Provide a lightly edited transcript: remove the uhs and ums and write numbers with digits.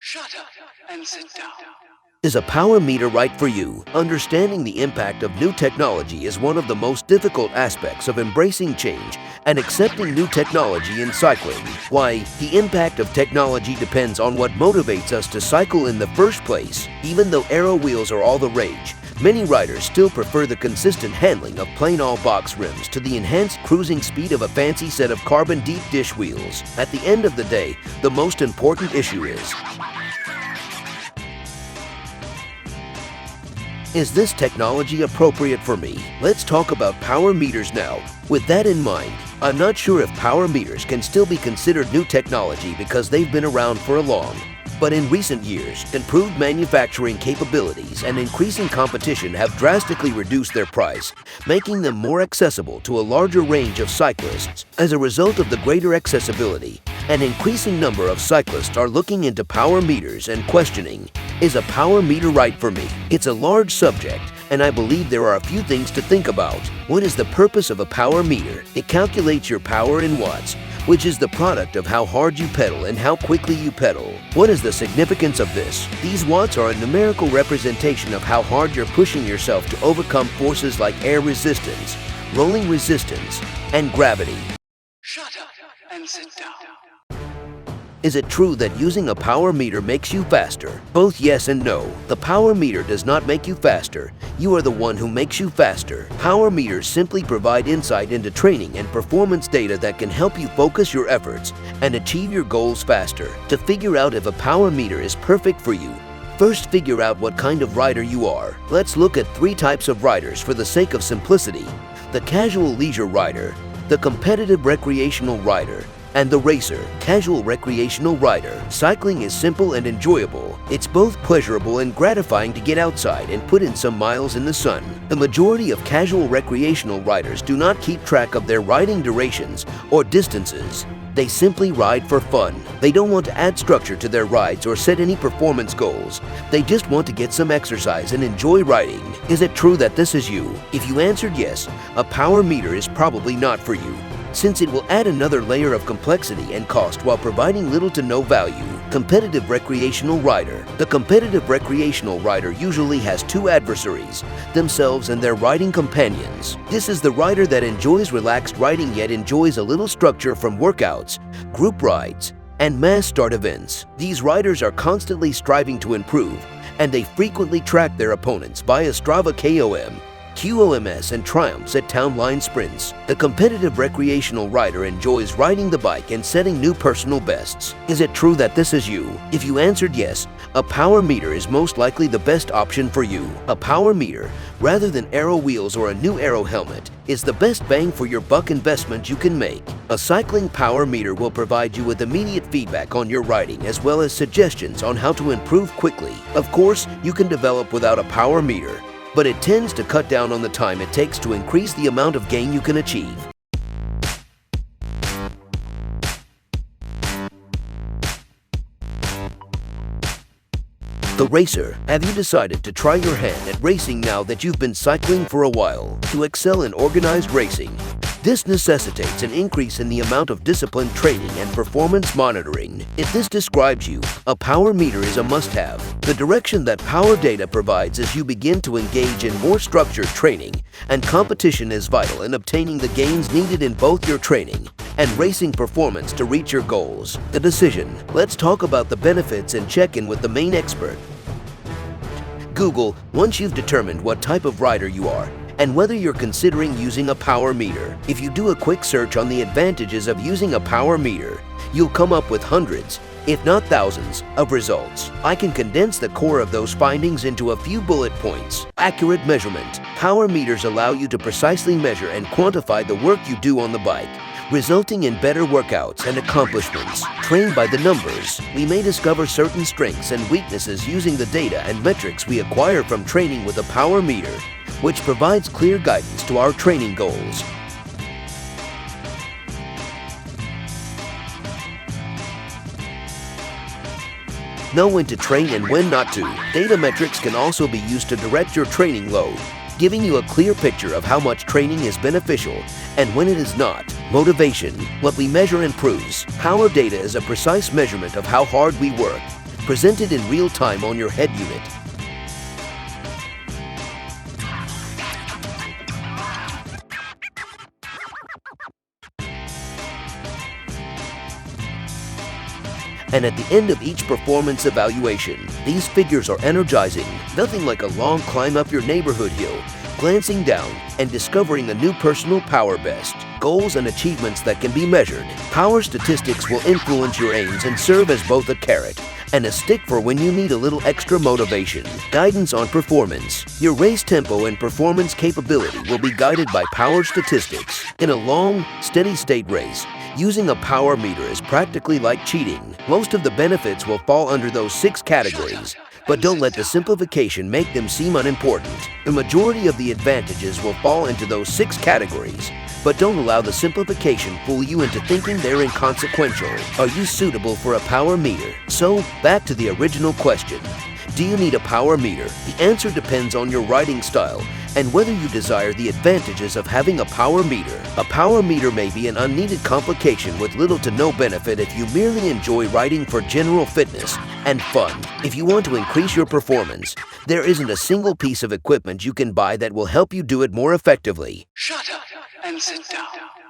Shut up and sit down. Is a power meter right for you? Understanding the impact of new technology is one of the most difficult aspects of embracing change and accepting new technology in cycling. Why? The impact of technology depends on what motivates us to cycle in the first place. Even though aero wheels are all the rage, many riders still prefer the consistent handling of plain all-box rims to the enhanced cruising speed of a fancy set of carbon deep dish wheels. At the end of the day, the most important issue is this technology appropriate for me? Let's talk about power meters now. With that in mind, I'm not sure if power meters can still be considered new technology because they've been around for a long. But in recent years, improved manufacturing capabilities and increasing competition have drastically reduced their price, making them more accessible to a larger range of cyclists. As a result of the greater accessibility, an increasing number of cyclists are looking into power meters and questioning, is a power meter right for me? It's a large subject, and I believe there are a few things to think about. What is the purpose of a power meter? It calculates your power in watts, which is the product of how hard you pedal and how quickly you pedal. What is the significance of this? These watts are a numerical representation of how hard you're pushing yourself to overcome forces like air resistance, rolling resistance, and gravity. Shut up and sit down. Is it true that using a power meter makes you faster? Both yes and no. The power meter does not make you faster. You are the one who makes you faster. Power meters simply provide insight into training and performance data that can help you focus your efforts and achieve your goals faster. To figure out if a power meter is perfect for you, first figure out what kind of rider you are. Let's look at 3 types of riders for the sake of simplicity: the casual leisure rider, the competitive recreational rider, and the racer, casual recreational rider. Cycling is simple and enjoyable. It's both pleasurable and gratifying to get outside and put in some miles in the sun. The majority of casual recreational riders do not keep track of their riding durations or distances. They simply ride for fun. They don't want to add structure to their rides or set any performance goals. They just want to get some exercise and enjoy riding. Is it true that this is you? If you answered yes, a power meter is probably not for you, since it will add another layer of complexity and cost while providing little to no value. Competitive recreational rider. The competitive recreational rider usually has 2 adversaries, themselves and their riding companions. This is the rider that enjoys relaxed riding yet enjoys a little structure from workouts, group rides, and mass start events. These riders are constantly striving to improve, and they frequently track their opponents via Strava KOM, QOMS, and triumphs at town line sprints. The competitive recreational rider enjoys riding the bike and setting new personal bests. Is it true that this is you? If you answered yes, a power meter is most likely the best option for you. A power meter, rather than aero wheels or a new aero helmet, is the best bang for your buck investment you can make. A cycling power meter will provide you with immediate feedback on your riding as well as suggestions on how to improve quickly. Of course, you can develop without a power meter, but it tends to cut down on the time it takes to increase the amount of gain you can achieve. The racer. Have you decided to try your hand at racing now that you've been cycling for a while? To excel in organized racing, this necessitates an increase in the amount of disciplined training and performance monitoring. If this describes you, a power meter is a must-have. The direction that power data provides as you begin to engage in more structured training and competition is vital in obtaining the gains needed in both your training and racing performance to reach your goals. The decision. Let's talk about the benefits and check in with the main expert. Google, once you've determined what type of rider you are and whether you're considering using a power meter. If you do a quick search on the advantages of using a power meter, you'll come up with hundreds, if not thousands, of results. I can condense the core of those findings into a few bullet points. Accurate measurement. Power meters allow you to precisely measure and quantify the work you do on the bike, resulting in better workouts and accomplishments. Trained by the numbers, we may discover certain strengths and weaknesses using the data and metrics we acquire from training with a power meter, which provides clear guidance to our training goals. Know when to train and when not to. Data metrics can also be used to direct your training load, giving you a clear picture of how much training is beneficial and when it is not. Motivation. What we measure improves. Power data is a precise measurement of how hard we work, presented in real time on your head unit. And at the end of each performance evaluation, these figures are energizing, nothing like a long climb up your neighborhood hill, glancing down and discovering a new personal power best, goals and achievements that can be measured. Power statistics will influence your aims and serve as both a carrot and a stick for when you need a little extra motivation. Guidance on performance. Your race tempo and performance capability will be guided by power statistics. In a long, steady-state race, using a power meter is practically like cheating. Most of the benefits will fall under those 6 categories, but don't let the simplification make them seem unimportant. The majority of the advantages will fall into those 6 categories, but don't allow the simplification fool you into thinking they're inconsequential. Are you suitable for a power meter? So, back to the original question. Do you need a power meter? The answer depends on your riding style and whether you desire the advantages of having a power meter. A power meter may be an unneeded complication with little to no benefit if you merely enjoy riding for general fitness and fun. If you want to increase your performance, there isn't a single piece of equipment you can buy that will help you do it more effectively. Shut up and sit down.